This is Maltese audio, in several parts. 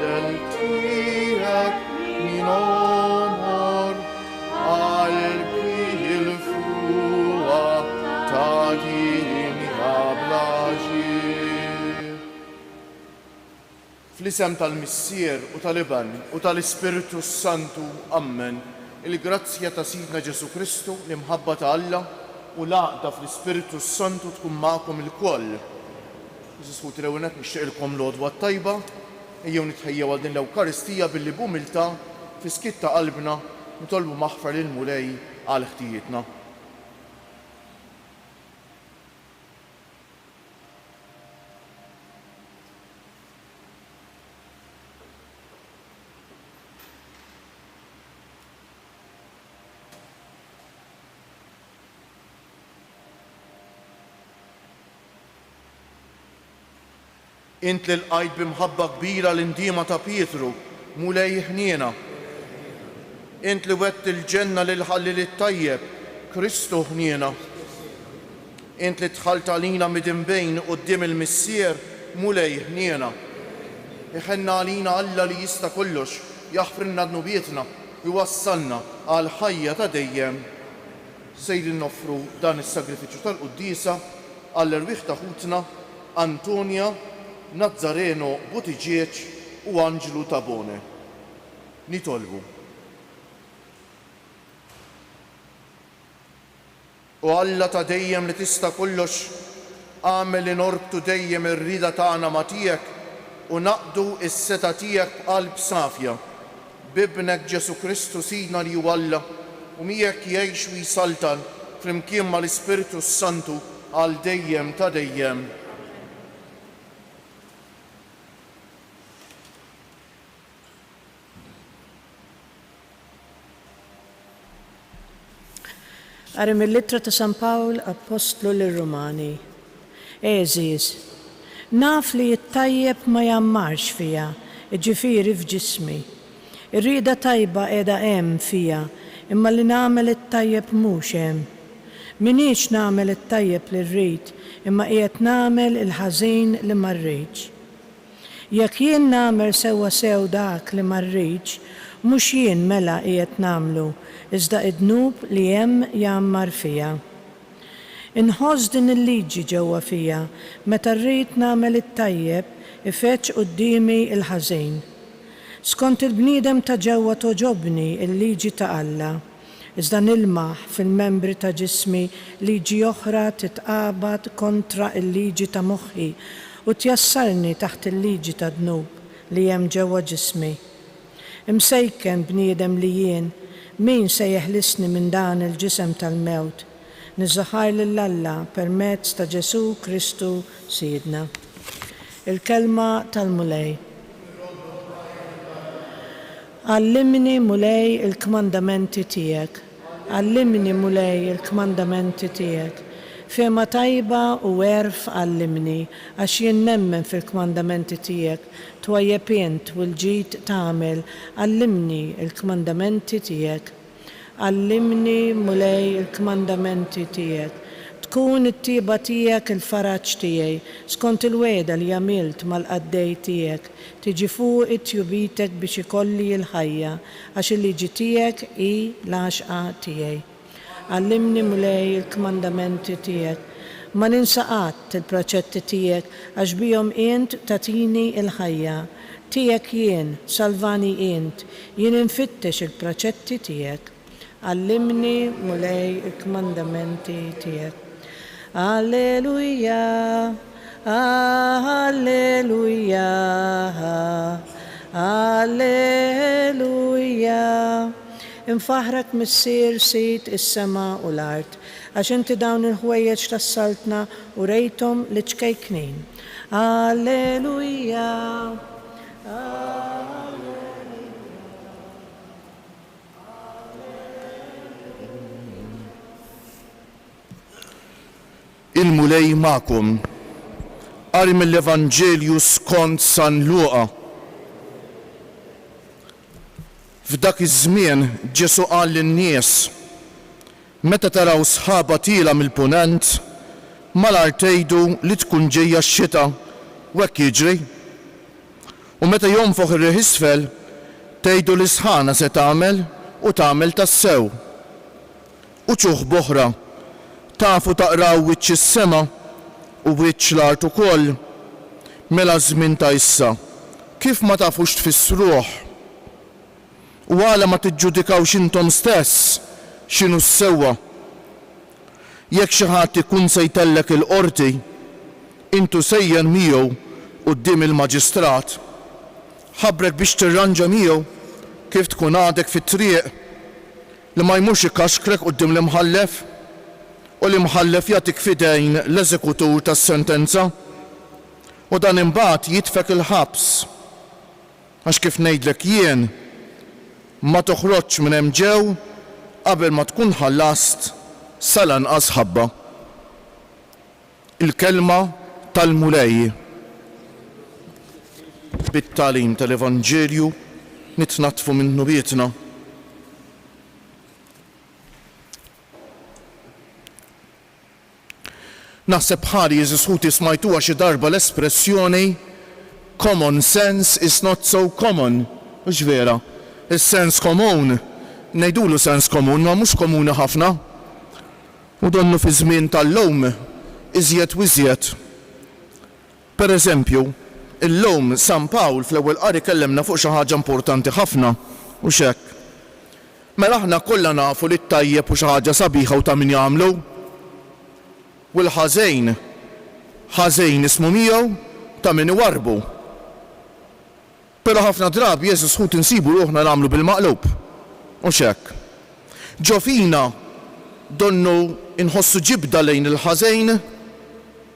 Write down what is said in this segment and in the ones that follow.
del tiegħek minonor għal-pil fuqa ta' dinja blaġir. Fl-isem tal-Missier u tal-Iban u tal-Ispiritu Santu, ammen. Il-grazzja ta' Sidna Ġesu Kristu, l-imħabba ta' Alla u l-għaqda fl-Ispiritu Santu tkun magħkom il-koll. Iżisħu trewnet nixtieqilkom l-għodwa tajba, ejjew nitħejjew għal din l-Ewkaristija billi b'umiltà fi skitt ta' qalbna nitolbu maħfar lil Mulej għal ħtijietna. Int li l-qajt bimħabba kbira l-indiema ta' Pietru, Mulej ħniena. Int li wett il-ġenna lil ħallil it-tajjeb, Kristu ħniena. Int li tħalt għalina midinbejn quddiem il-Missier, Mulej ħniena. Iħenna għalina Alla li jista' kollox, jaħfrinna dnubietna, jwassalna għal ħajja ta' dejjem. Sejrin noffru dan is-sagrifiċċju tal-Qudiesa għall-irwieħ ta' ħutna Antonja Nazzareno Buttigieg u Anġlu Tabone. Nitolbu. U Alla ta' dejjem li tista' kollox, għamel li norbtu dejjem ir-rida tagħna ma' tiegħek u naqdu s-seta tiegħek b'qalb safja b'ibnek Ġesu Kristu Sidna li hu Alla u miegħek jgħix u jsaltan flimkien mal-Ispiritu Santu għal dejjem ta' dejjem. Għari mill-Littra ta' San Pawl Apostlu lir-Rumani. Eżiż, naf li jittajjeb ma jammarx fija, iġifieri f'ġismi. Ir-rieda tajba qiegħda hemm fija, imma li nagħmel it-tajjeb mhux hemm. Minix nagħmel it-tajjeb li rrid, imma qiegħed nagħmel il-ħażin li ma rridx. Jekk jien nagħmel sewwa sew dak li ma rridx, mhux jien mela qiegħed nagħmlu, iżda id-dnub li hemm jammar fija. Inħoss din il-liġi ġewwa fija, meta rrid nagħmel it-tajjeb ifeċċ qudiemi il-ħażin. Skont il-bniedem ta' ġewwa toġobni il-liġi ta' Alla, iżda nilmaħ fil-membri ta' ġismi liġi oħra titqabad kontra il-liġi ta' moħħi u tjassarni taħt il-liġi ta' dnub li hemm ġewwa ġismi. Imsejken bniedem li jien, min se jeħlisni minn dan il-ġisem tal-mewt? Nizzaħar lill-Alla permezz ta' Ġesu Kristu Sidna. Il-kelma tal-Mulej. Għallimni Mulej il-kmandamenti tiegħek. Għallimni Mulej il-kmandamenti tiegħek. Fema tajba u għerf għallimni, għax jien nemmen fil-kmandamenti tiegħek, twajjeb int u l-ġid tagħmel, għallimni il-kmandamenti tiegħek. Għallimni Mulej il-kmandamenti tiegħek. Tkun it-tieba tiegħek il-faraġġ tiegħi, skont il-weda li għamilt mal-qaddej tiegħek, tiġi fuq it-tjubitek biex ikolli l-ħajja, għax il-liġi tiegħek hi l-għaxqa tiegħi. Għallimni Mulej il-kmandamenti tiegħek. Ma ninsaqat il-proċetti tiegħek għax bihom int tatini il-ħajja. Tiegħek jien, salvani int, jien infittex il-proċetti tiegħek. Għallimni Mulej il-kmandamenti tiegħek. Alleluja, alleluja, alleluja. Infaħrak Missier Sid is-sema u l-art, għax inti dawn il-ħwejjeġ tas-saltna u rejthom li ċkejknin. Alleluja. Il-Mulej magħkom. Qari mill-Evanġelju skont San Luqa. F'dak iż-żmien Ġesu qal lin-nies: meta taraw sħaba tila mill-punent, malar tgħidu li tkun ġejja x-xita u hekk jiġri. U meta jonfoħ ir-riħ isfel, tgħidu li sħana se tagħmel u tagħmel tas-sew. U ċuħ boħra, tafu taqraw wiċċ is-sema u wiċċ l-art ukoll, mela żmien ta' issa, kif ma tafux tfissruh. U għala ma tiġġudikawx intom stess x'inhu s-sewwa. Jekk xi ħadd ikun se jtellek il-qorti, intu sejjer miegħu quddiem il-maġistrat, ħabbrek biex tirranġa miegħu kif tkun għadek fit-triq li ma jmurx ikaxkrek quddiem l-imħallef u l-imħallef jagħtik fidejn l-eżekutur tas-sentenza u dan imbagħad jitfek il-ħabs. Għax kif ngħidlek jien ma toħroġx minn hemm ġew qabel ma tkun ħallast sal-anqas ħabba. Il-kelma tal-mulej bit-tagħlim tal-Evanġelju nitnatfu minnu bietna. Naħseb ħali Jeżusħuti smajtuha xi darba l-espressjoni common sense is not so common. Mhux vera. Is-sens komun, ngħidulu sens komun ma mhux komuni ħafna. U donnu fi żmien tal-lowm iżjed u iżjed. Pereżempju, il-lowm San Pawl fl-ewwel qari kellemna fuq xi ħaġa importanti ħafna u x'hekk. Mela aħna kollha nafu li t-tajjeb u xi ħaġa sabiħa u ta' min jagħmlu. U l-ħażejn, ħażejn ismu miegħu ta' min iwarbu. Però ħafna drabi Jeżusħut insibu ruħna nagħmlu bil-maqlub. U x'hekk. Ġo fina donnu inħossu ġibda lejn il-ħażejn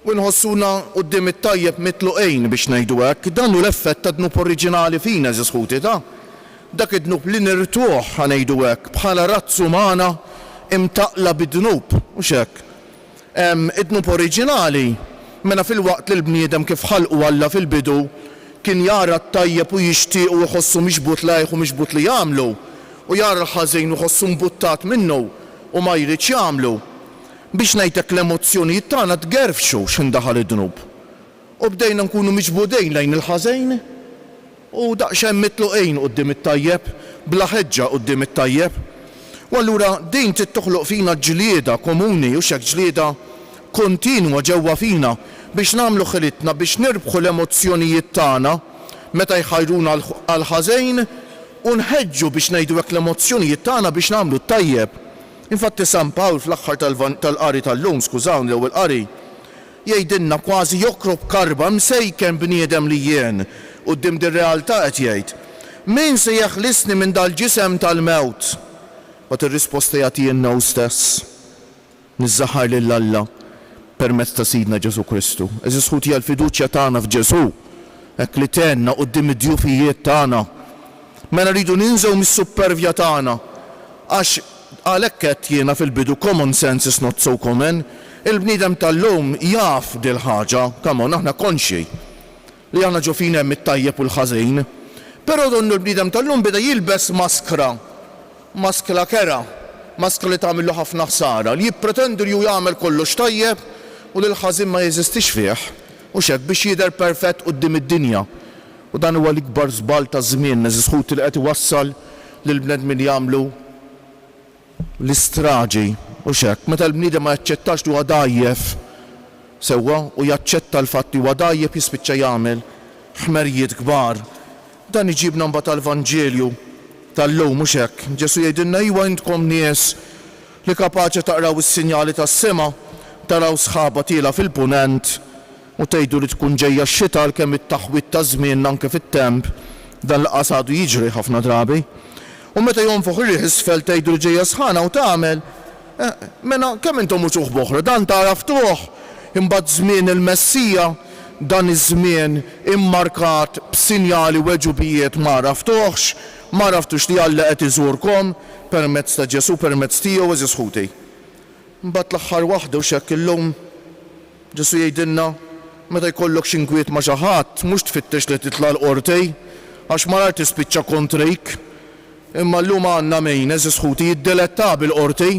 u nħossuna quddiem it-tajjeb mitluqejn biex ngħidu hekk. Dan hu l-effett ta' dnub oriġinali fina Jeżusħuti ta'. Dak id-dnub li nirtuh ħanejdu hekk bħala razz umana imtaqla bid-dnub u x'hekk. Id-dnub oriġinali mela fil-waqt li l-bniedem kif ħalqu Alla fil-bidu kien jara t-tajjeb u jixtieq u jħossu mixbut lajh u mixbut li jagħmlu u jara l-ħażejn u jħossu mbuttat minnu u ma jridx jagħmlu. Biex ngħidlek l-emozzjonijiet tagħna tgerfxu x'indaħal id-dnub. U bdejna nkunu miġbudejn lejn il-ħażejn u daqsxejn mitluqejn quddiem it-tajjeb, bla ħeġġa quddiem it-tajjeb. U allura din trid toħloq fina ġlieda komuni u x'hekk ġlieda kontinwa ġewwa fina biex nagħmlu ħilitna biex nirbħu l-emozzjonijiet tagħna meta jħajruna għall-ħażejn u nħeġġu biex ngħidu hekk l-emozzjonijiet tagħna biex nagħmlu t-tajjeb. Infatti San Pawl fl-aħħar tal-qari tal-lum, skużawni l-ewwel qari, jgħidilna kważi jokrob karba msejken bniedem li jien quddiem dir-realtà qed jgħid. Min se jeħlisni minn dal-ġisem tal-mewt? Bat ir-risposta jagħti jenna stess. Nizzaħar lil Alla permezz ta' Sidna Ġesu Kristu. Jeżusħuti hija l-fiduċja tagħna f'Ġesu. Hekk li tenna quddiem id-djufijiet tagħna. Mela rridu ninżew mis-supervja tagħna. Għax għalhekk qed jiena fil-bidu common sense is not so common. Il-bniedem tal-lum jaf dil ħaġa, kamon aħna konxi li aħna ġo fina hemm it-tajjeb u l-ħażin. Però donnu l-bniedem tal-lum beda jilbes maskra kera, maskra li tagħmillu ħafna ħsara, li jippretendu li jagħmel kollox tajjeb u li l-ħażin ma jeżistix fih. U x'hekk biex jidher perfett quddiem id-dinja. U dan huwa l-ikbar żball ta' żmien Jeżusħuti li qed iwassal lil bnedmin jagħmlu l-istraġi u x'hekk. Meta l-bniedem ma jaċċettax li huwa dajjef sewwa u jaċċetta l-fatt li huwa dajjef jispiċċa jagħmel ħmerijiet kbar. Dan iġibna mbagħad tal-Evanġelju tal-lum mhux hekk. Ġesu jgħidilna iwa intkom nies li kapaċi taqraw is-sinjali tas-sema, taraw sħaba tiela fil-punent u tgħidu li tkun ġejja x-xita kemm it-taħwit ta' żmien anke fit-temp dan laqas għadu jiġri ħafna drabi. U meta jonfoħ ir-riħ isfel tgħidu li ġejja sħana u tagħmel, mela kemm intom uċuħ boħra, dan taraftuh imbagħad żmien il-Messija dan iż-żmien immarkat b'sinjali weġubijiet ma raftuhx, ma raftux li Alla qed iżurkom permezz ta' Ġesu permezz tiegħu Jeżusħuti. Mbagħad l-aħħar waħda u x'hekk illum Ġesu jgħidilna meta jkollok xi inkwiet ma' xi ħadd mhux tfittex li titla' l-qorti għax marar tispiċċa kontrik. Imma llum għandna min Jeżusħuti jiddeletta bil-qorti.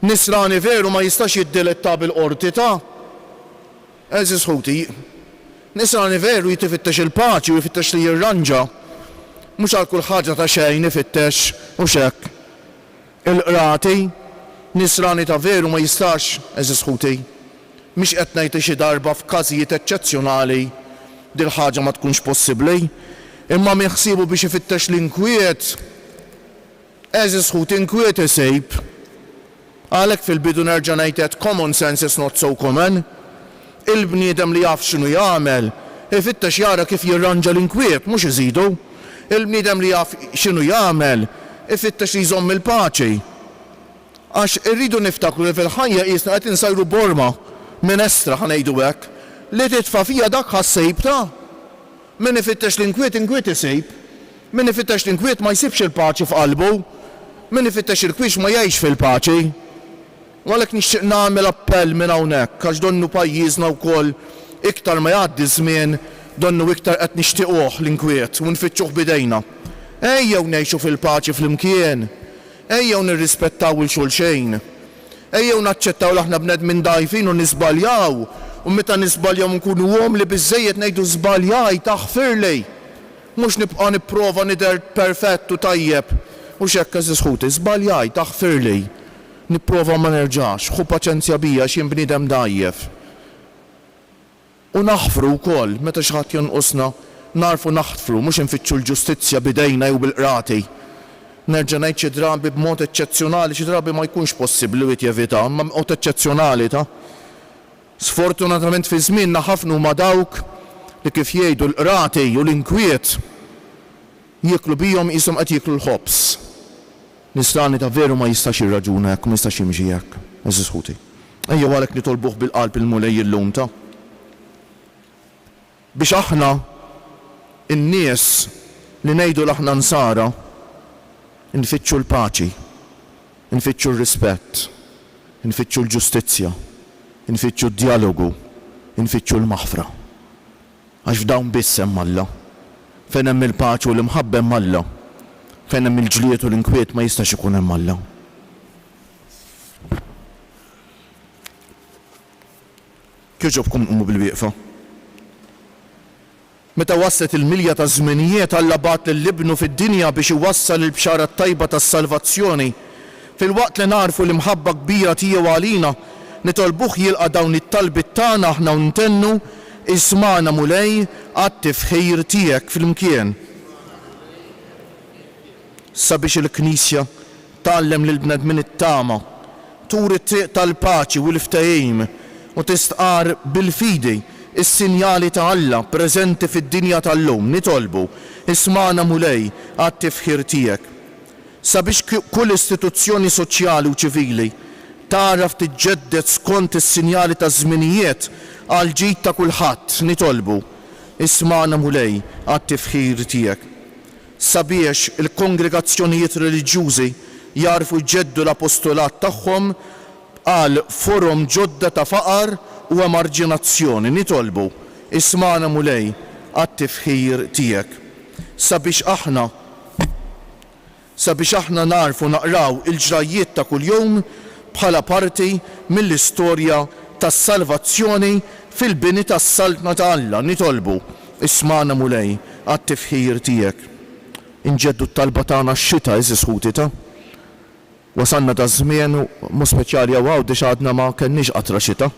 Nisrani veru ma jistax jiddiletta bil-qorti ta' Jeżusħuti Nisrani veru jitifittex il-paċi u jifittex li jirranġa. Mhux għal kull ħaġa ta' xejn ifittex u hekk. Il-qrati, nisrani ta' veru ma jistax, eżis ħuti. Mhix qed ngħid xi darba f'każijiet eċċezzjonali dil ħaġa ma tkunx possibbli, imma miħsibu biex ifittex l-inkwiet. Eżis ħuti inkwiet isejb. Għalhekk fil-bidu nerġa' ngħid common sense is not so common. Il-bniedem li jaf x'inhu jagħmel, ifittex jara kif jirranġa l-inkwiet, mhux iżidu. Il-bniedem li jaf x'inhu jagħmel, ifittex li jżomm il-paċi. Għax irridu niftakru li fil-ħajja qiesna qed insajru borma minestra ħanejdu hekk li titfa' fija dak ħassejb ta'. Min ifittex l-inkwiet inkwiet isejb. Min ifittex l-inkwiet ma jsibx il-paċi f'qalbu. Min ifittex il-kwiex ma jgħix fil-paċi. Għalhekk nixtieq nagħmel appell minn hawnhekk għax donnu pajjiżna wkoll iktar ma jgħaddi żmien donnu iktar qed nixtiequh l-inkwiet u nfittxuh bidejna. Ejjew ngħixu fil-paċi flimkien. Ejjew nirrispettaw il-xulxejn. Ejjew naċċettaw l aħna bnedmin dgħajfin u nisbaljaw. U meta nisbaljaw nkunu hom li biżżejjed ngħidu żbaljaj taħfirli. Mhux nibqa' nipprova nidher perfett u tajjeb. Mhux hekk eżis ħuti, żbaljaj taħfirli. Nipprova ma nerġax, ħu paċenzja bija x'jien bniedem dajjef. U naħfru wkoll meta xi ħadd jonqosna, narfu naħfru mhux infittxu l-ġustizzja bidejna jew bil-qrati. Nerġa' ngħid xi drabi b'mod eċċezzjonali, xi drabi ma jkunx possibbli wieħed jevita, imma mod eċċezzjonali ta'. Sfortunatament fi żmienna ħafna huma dawk li kif jgħidu l-qrati u l-inkwiet jieklu bihom qishom qed jieklu l-ħobs. Nisrani ta' veru ma jistax jirraġuna hekk, ma jistax jimxi hekk, eżis ħuti. Ejjew għalhekk nitolbuh bil-qalb il-mulej illum ta'. Biex aħna in-nies li ngħidu l-aħna nsara nfittxu l-paċi, nfittxu r-rispett, nfittxu l-ġustizzja, nfittxu d-dialogu, nfittxu l-maħfra. Għax f'dawn biss hemm Alla. Fejn hemm il-paċi u l-imħabba hemm Alla. Fejn hemm il-ġlied u l-inkwiet ma jistax ikun hemm Alla. Kieġobkom qumu bil-wieqfa. Meta waslet il-milja ta' żminijiet Alla bagħat lill-ibnu fid-dinja biex iwassal il-bxara tajba tas-salvazzjoni. Fil-waqt li narfu l-imħabba kbira tiegħu għalina, nitolbuh jilqa' dawn it-talbiet tagħna aħna u ntennu isma'na mulej għat-tifħir tiegħek fil-mkien. Sabiex il-Knisja tgħallem lil bnedmin it-tama, turi t-triq tal-paċi u l-ftehim u tistqar bil-fidi is-sinjali ta' Alla preżenti fid-dinja tal-lum. Nitolbu isma'na mulej għat-tifħir tiegħek. Sabiex kull istituzzjoni soċjali u ċivili taraf tiġġedded skont is-sinjali ta' żminijiet għal ġid ta' kulħadd. Nitolbu isma'na mulej għat-tifħir tiegħek. Sabiex il-kongregazzjonijiet reliġjużi jarfu jġeddu l-apostolat tagħhom għal forum ġodda ta' faqar u emarġinazzjoni. Nitolbu isma'na mulej għat-tifħir tiegħek. Sabiex aħna narfu naqraw il-ġrajiet ta' kuljum bħala parti mill-istorja tas-salvazzjoni fil-bini tas-saltna ta' Alla. Nitolbu isma'na mulej għat-tifħir tiegħek. Inġeddu t-talba tagħna x-xita eżis ħuti ta'. Wasanna ta' żmien mu speċjali għaw dix għadna ma kenniex qatra xita.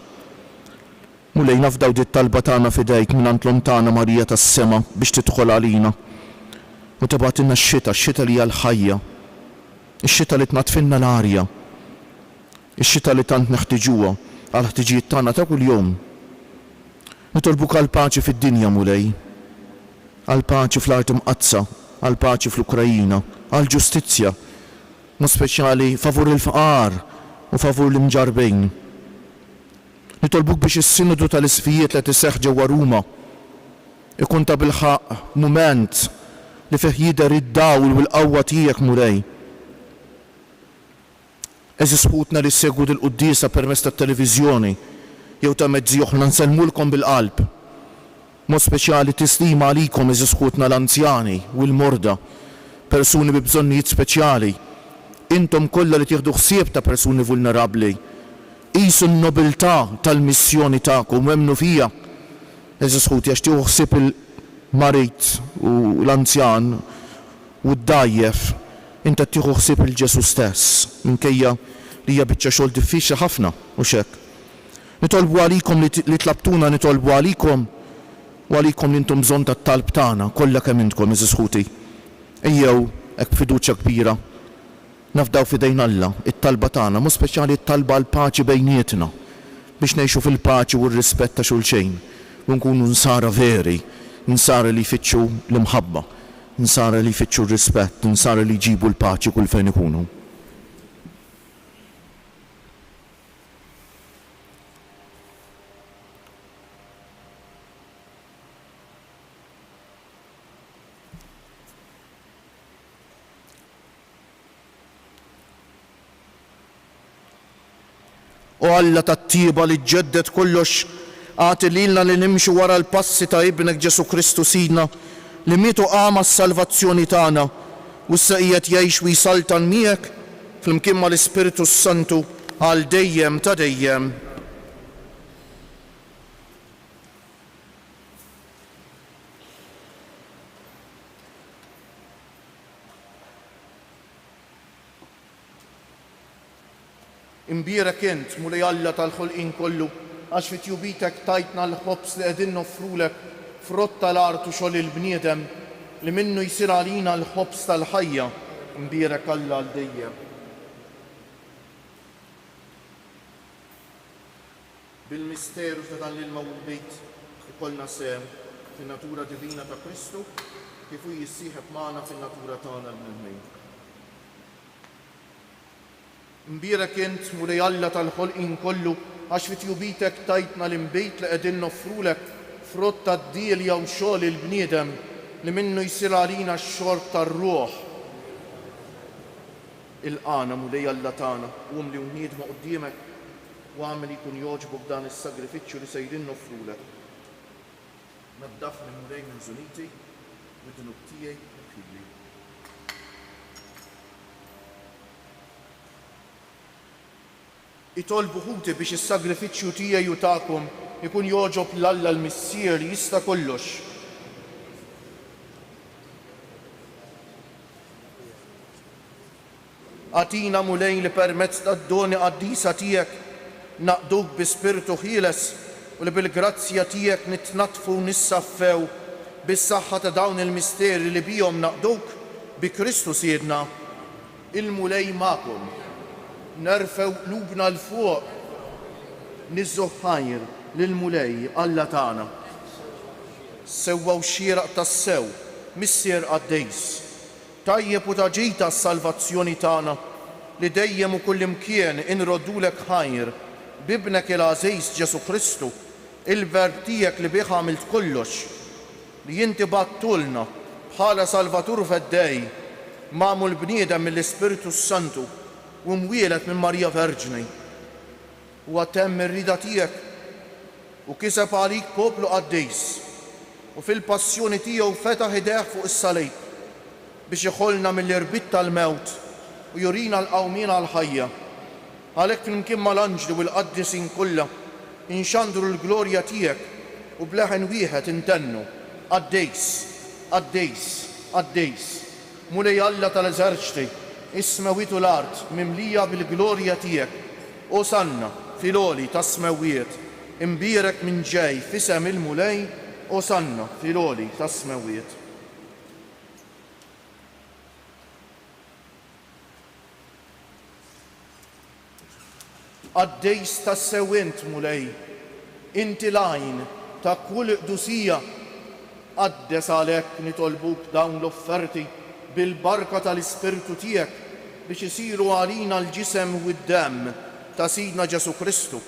Mulej nafdaw di t-talba tagħna fidejk mingħand l-om tagħna Marija tas-sema biex tidħol għalina. U tibgħatilna x-xita li hija l-ħajja. Ix-xita li tnatfinna l-arja. Ix-xita li tant neħtieġuha għal ħtiġijiet tagħna ta' kuljum. Nitolbuk għal paċi fid-dinja mulej. Għal paċi fl-art imqazza, għal paċi fl-Ukrajina, għal ġustizzja, mu speċjali favur il-faqar u favur l-imġarbejn. Nitolbuk biex is-sinodu tal-isfijiet li tiseħħ ġewwa Ruma ikun ta' bilħaq mument li fih jidher id-dawl u l-qawwa tiegħek mulej. Eżis ħutna li segwu dil-quddiesa permezz tat-televiżjoni jew ta' mezzi oħra nsellmulkom bil-qalb. Mod speċjali tislima għalikom eżis ħutna l-anzjani u l-morda, persuni bi bżonnijiet speċjali. Intom kollha li tieħdu ħsieb ta' persuni vulnerabbli. Qisu n-nobiltà tal-missjoni tagħkom u emnu fija. Eżis ħuti għax tieħu ħsieb il-marit u l-anzjan u d-dajjef, inta tieħu ħsieb il-Ġesu stess, minkejja li hija biċċa xogħol diffiċli ħafna u xek. Nitolbu għalikom li tlabtuna nitolbu għalikom u għalikom li intom bżonn tat-talb tagħna kollha kemm intkom eżis ħuti. Ejjew hekk fiduċja kbira nafdaw fidejn Alla it-talba tagħna, mhu speċjali t-talba għal paċi bejnietna biex ngħixu fil-paċi u r-rispett ta' xulxejn u nkunu nsara veri, nsara li jfittxu l-imħabba, nsara li jfittxu r-rispett, nsara li jġibu l-paċi kull fejn ikunu. U Alla tat-tieba li ġġeddet kollox għati lilna li nimxu wara l-passi ta' ibnek Ġesu Kristu sidna li mietu qama s-salvazzjoni tagħna u issa qiegħed jgħix u jsaltan miegħek flimkien mal-Ispiritu Santu għal dejjem ta' dejjem. Imbierek int mulej Alla tal-ħolqien kollu għax fit-tjubitek tajtna l-ħobs li qegħdin noffrulek frott tal-art u xogħol il-bniedem li minnu jsir għalina l-ħobs tal-ħajja. Imbierek Alla għal dejjem. Bil-misteru ta' dan l-mawlid ikollna sehem fin-natura divina ta' Kristu kif hu jissieħeb magħna fin-natura tagħna l-mejn. Imbierek int mulej Alla tal-ħolqien kollu għax fit-tjubitek tajtna l-imbejt li qegħdin noffrulek frott tad-diel jew xogħol il-bniedem li minnu jsir għalina x-xorb tar-ruħ. Il-qana mulej Alla tagħna qum li wniedmu quddiemek u għamel jkun jogħġbok dan is-sagrifiċċju li sejrin noffrulek. Naddafni mulej minn żuniti u d-dunub tiegħi fili. Itolbu ħuti biex is-sagrifiċċju tiegħi u tagħkom ikun jogħġob l-Alla l-Missier li jista' kollox. Għatina mulej li permezz tad-doni qaddisa tiegħek naqduk bi spiritu ħieles u li bil-grazzja tiegħek nitnatfu u nissaffew bis-saħħa ta' dawn il-misteri li bihom naqduk bi Kristu Siedna. Il-mulej magħkom. Nerfew qlubna l-fuq, niżżu ħajr lill-mulej Alla tagħna. Sewwaw xieraq tas-sew, missier għaddejs. Tajjeb u taġita s-salvazzjoni tagħna li dejjem u kullimkien inroddulek ħajr bibnek il-għażejs Ġesu Kristu, il-verb tiegħek li bih għamilt kollox, li inti battulna bħala Salvatur feddej magħmul bniedem mill-Ispiritu Santu u mwielet minn Marija Verġni. U għatem ir-rida tiegħek u kiseb għalik poplu qaddejs u fil-passjoni tiegħu fetaħ idejh fuq is-salib biex iħollna mill-irbit tal-mewt u jurina l-qawmien għall-ħajja. Għalhekk flimkien mal-anġli u l-qaddisin kollha inxandru l-glorja tiegħek u bleħen wieħed intennu qaddejs, qaddejs, qaddejs. Mulej Alla tal-eżerċti is-smewiet u l-art mimlija bil-glorja tiegħek. Osanna fil-għoli tas-smewiet, imbierek minn ġej fisem il-mulej, osanna fil-għoli tas-smewiet. Għaddejs tas-sewint mulej, inti lajn ta' kull qdusija, għaddes għalhekk nitolbuk dawn l-offerti bil-barka tal-Ispirtu tiegħek biex isiru għalina l-ġisem u d-demm ta' Sidna Ġesu Kristu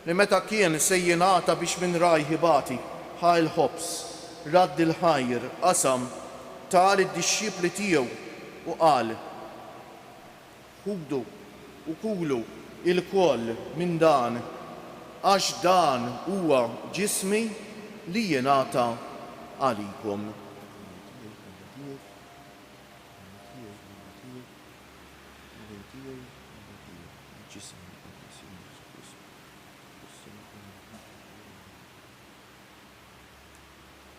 li meta kien sejjinata biex minn raj ħibati ħa l-ħobs, radd il-ħajr, qasam tal id-dixxipli tiegħu u qal: ħudu u kulu il-koll minn dan għax dan huwa ġismi li jingħata għalikom.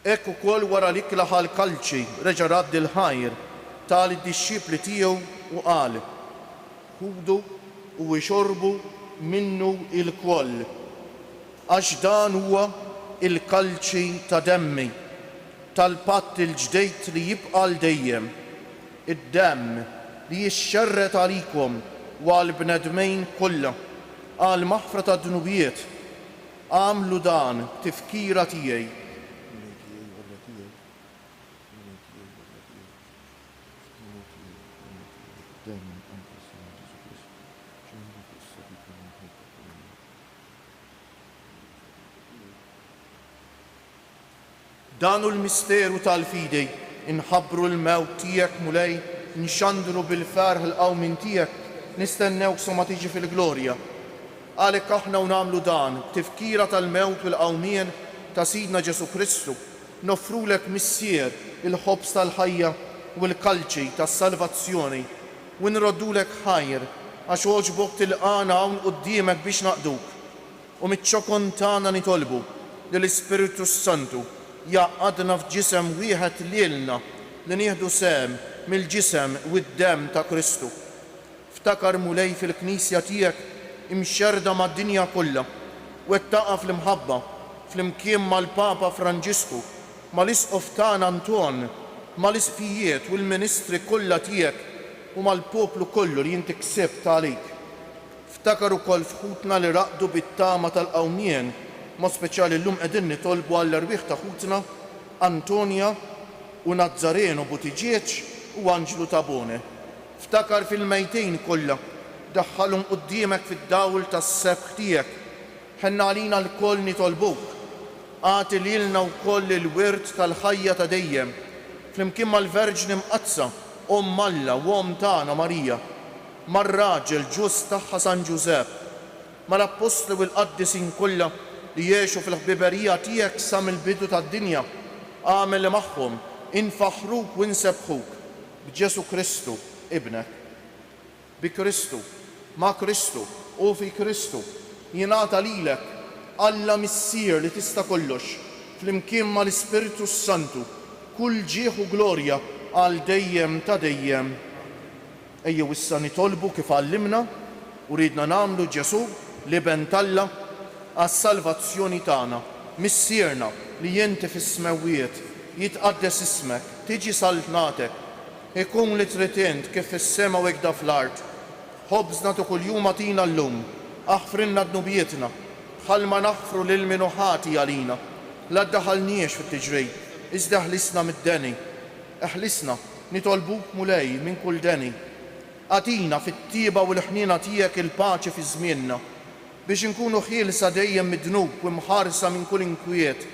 Ekku kol wara l-ikla ħal-kalċi reġa' radd il-ħajr tal id-disċipli tiegħu u qal: ħudu u ixorbu minnu il-koll, għax dan huwa il-kalċi ta' demmi tal-patt il-ġdejt li jibqa' l-dejjem, id-demm li jixxerret għalikom u għall-bnedmejn kollha għal maħfra ta' dnubiet. Għamlu dan tifkira tiegħi. Danu l-misteru tal-fidej, inħabbru l-mewt tiegħek mulej, nxandru bil-ferħ l-qawmin tiegħek, nistennew ma tiġi fil-glorja. Għalhekk aħna nagħmlu dan, tifkira tal-mewt u l-qawmien ta' Sidna Ġesu Kristu, nofrulek missier il-ħobs tal-ħajja u l-kalċi tas-salvazzjoni, u nroddulek ħajr għax oġbok tilqana hawn quddiemek biex naqduk, u mit-ċokon tagħna nitolbu lill-Ispiritu Santu jaqadna f'ġisem wieħed lilna li nieħdu sem mill-ġisem u d-demm ta' Kristu. Ftakar mulej fil-Knisja tiegħek imxerda mad-dinja kollha u ettaqa' fl-imħabba fl-imkien mal-Papa Franġisku, mal-Isqof tagħna Anton, mal-isqijiet u l-ministri kollha tiegħek u mal-poplu kollu li inti ksibt għalik. Ftakar ukoll fħutna li raqdu bit-tama tal-qawmien, mod speċjali llum qegħdin nitolbu għall-erbieħ ta' ħutna Antonja u Nazzareno Butiġieġ u Anġlu Tabone. Ftakar fil-mejtejn kollha, daħħalhom quddiemek fid-dawl tas-sebħ tiegħek. Ħenna għalina l-koll nitolbuk. Għati lilna wkoll il-wirt tal-ħajja ta' dejjem, flimkien mal-Verġni Mqazza, Omm Alla u Omm tagħna Marija, mar-raġel ġust tagħha San Ġusepp, mal-Apostli u l-Qaddisin kollha li jgħixu fil-ħbiberija tiegħek sa mill-bidu tad-dinja. Għamel li magħhom infaħruk u nsebħuk b'Ġesu Kristu ibnek. Bi Kristu, ma' Kristu u fi Kristu jingħata lilek Alla missier li tista' kollox flimkien mal-Ispiritu Santu kull ġieħ u glorja għal dejjem ta' dejjem. Ejjew issa nitolbu kif għallimna u ridna nagħmlu Ġesu li bentalla għas-salvazzjoni tagħna, missierna li inti fis-smewwiet jitqaddes ismek, tiġi saltnatek, ikun li trid int kif fis-sema u hekk fl-art. Ħobżna ta' kuljum agħtina llum, aħfrilna dnubietna, ħalma naħfru lil min ħati għalina. La ddaħħalniex fit-tiġrej, iżda ħlisna mid-deni. Eħlisna nitolbuk mulej minn kull deni. Għatina fit-tieba u l-ħniena tiegħek il-paċi fi żmienna biex inkunu ħielsa dejjem mid-dnub u mħarsa minn kull inkwiet.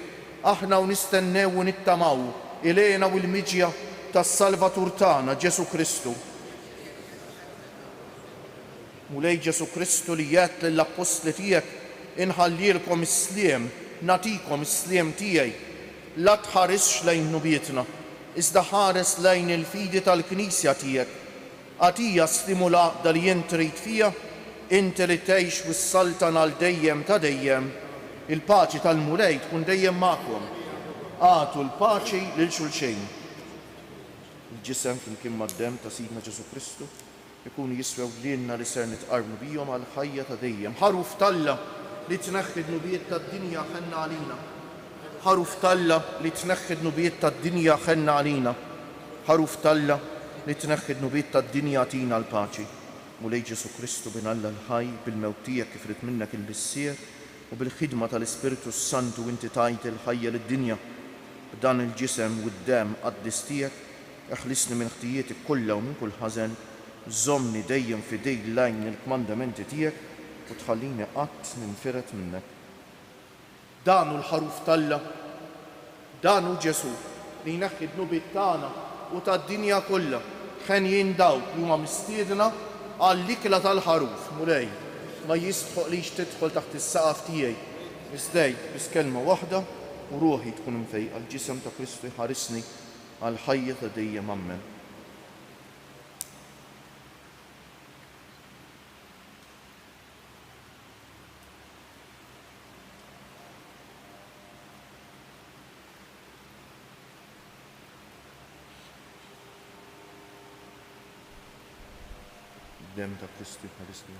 Aħna u nistennew u nittamaw ilejna u l-miġja tas-Salvatur tagħna Ġesu Kristu. Mulej Ġesu Kristu li jgħid lill-Apostli tiegħek inħallilkom is-sliem, natikom is-sliem tiegħi. La tħaresx lejn nubietna, iżda ħares lejn il-fidi tal-Knisja tiegħek. Għatija stimulaqda li jien trid fija, inti li tgħix wis-saltan għal dejjem ta' dejjem. Il-paċi tal-mulej tkun dejjem magħkom. Għatu l-paċi lil xulxejn. Il-ġisem flimkien mad-demm ta' Sidna Ġesu Kristu ikunu jiswew lilna li ser nitqarbu bihom għal ħajja ta' dejjem. Ħaruf Talla li tneħħi d-nubiet tad-dinja ħenna għalina. Ħaruf Talla li tneħħi d-nubiet tad-dinja ħenna għalina. Ħaruf Talla li tneħħi d-nubiet tad-dinja tina l-paċi. Mulej Ġesu Kristu bin Alla l-ħaj bil-mewt tiegħek kif rid minnek il-bissier u bil-ħidma tal-Ispiritu Santu inti tajt il-ħajja lid-dinja. B'dan il-ġisem u d-demm qaddis tiegħek eħlisni minn ħtijieti kollha u minn kull ħażen, żommni dejjem fidej lejn il-kmandamenti tiegħek u tħallini qatt ninfiret minnek. Danu l-ħaruf Talla, danu Ġesu li jneħħi d-nubiet tagħna u tad-dinja kollha ħen jien dawk li huma mistiedna għall-ikla tal-ħaruf. Mulej ma jistħoqlix tidħol taħt is-saqaf tiegħi. Iżdejt bis kelma waħda u ruħi tkun mfejqa l-ġisem ta' Kristu jħarisni għal ħajja ta' dejjem. Amen. Dem ta' Kristi Kristi.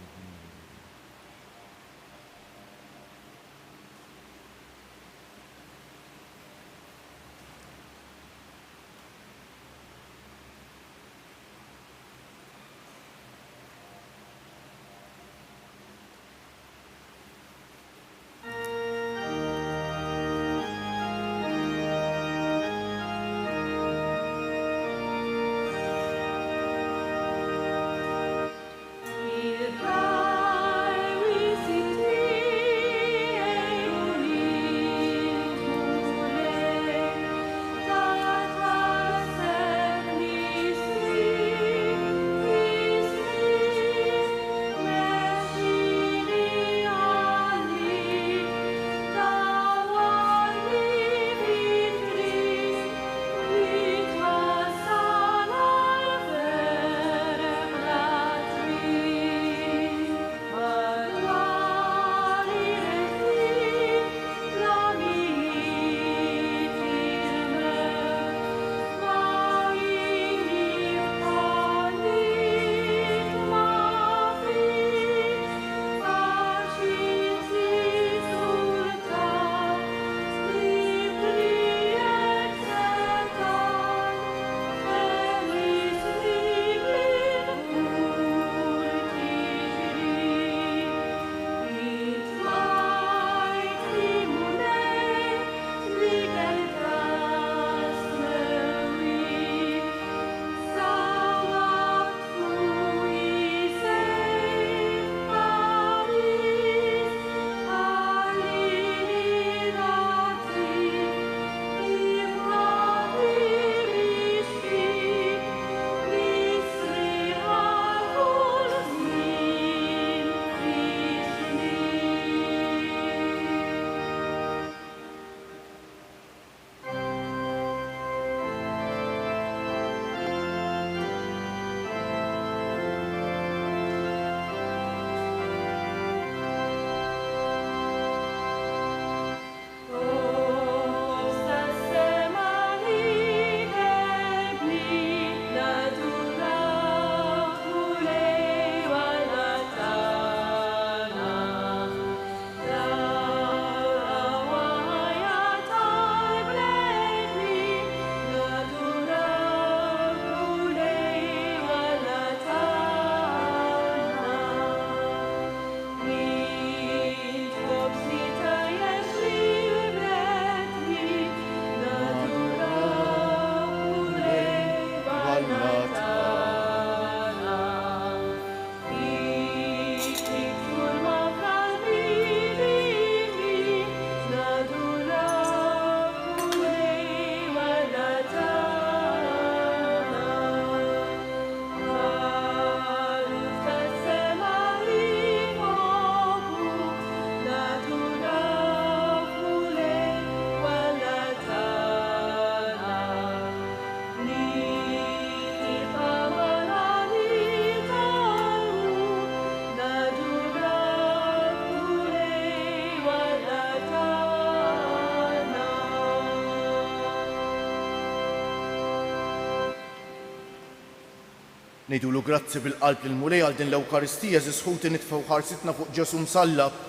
Ngħidulu grazzi bil-qalb lil Mulej għal din l-Ewkaristija żisħuti nitfgħu ħarsitna fuq Ġesu msallab,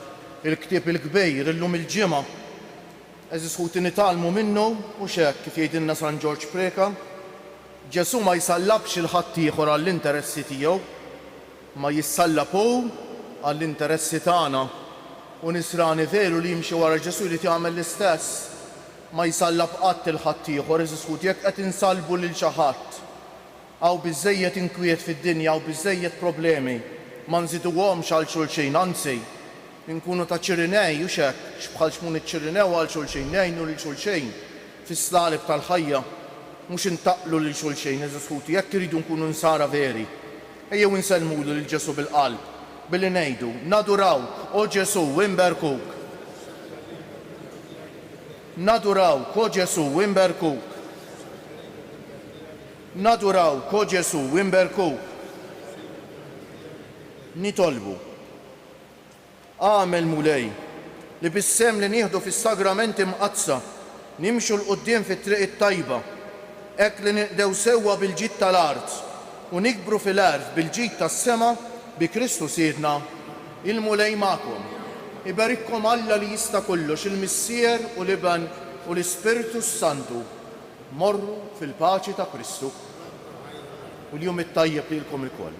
il-ktieb il-kbejr illum il-ġimgħa. Żisħuti nitalmu minnu u x'hekk kif jgħidilna San George Preka, Ġesu ma jsallabx il ħadd ieħor għall-interessi tiegħu, ma jissallab hu għall-interessi tagħna. U nisrani veru li jimxi wara Ġesu li tagħmel l-istess. Ma jsallab qatt il-ħadd ieħor, żisħuti jekk qed insalbu lil xi ħadd. Għaw biżżejjed inkwiet fid-dinja, għaw biżżejjed problemi, ma nżiduhomx għal xulxin, anzi, nkunu ta' ċirinej u x'hekk, x'bħal xmun iċċirinew għal xulxin, ngħinu lil xulxin fis-slalib tal-ħajja, mhux intaqlu lil xulxin, eżisħuti, jekk iridu nkunu nsara veri. Ejjew insellmulu lil Ġesu bil-qalb, billi ngħidu, nadurawk, o Ġesu, imberkuk. Nadurawk, o Ġesu, imberkuk. Nadurawk, o Ġesu, imberkuk. Nitolbu. Għamel Mulej li bis-sem li nieħdu fis-sagramenti mqazza nimxu l-qudiem fit-triq it-tajba, hekk li niqdew sewwa bil-ġid tal-art u nikbru fil-għarf bil-ġid tas-sema بكريستو سيدنا المولاي معكم. يبارككم الله اللي يستا كلش المسير والابن والسبيرتو سانتو. مروا في الباce تا كريستو واليوم الطيب لكم الكل.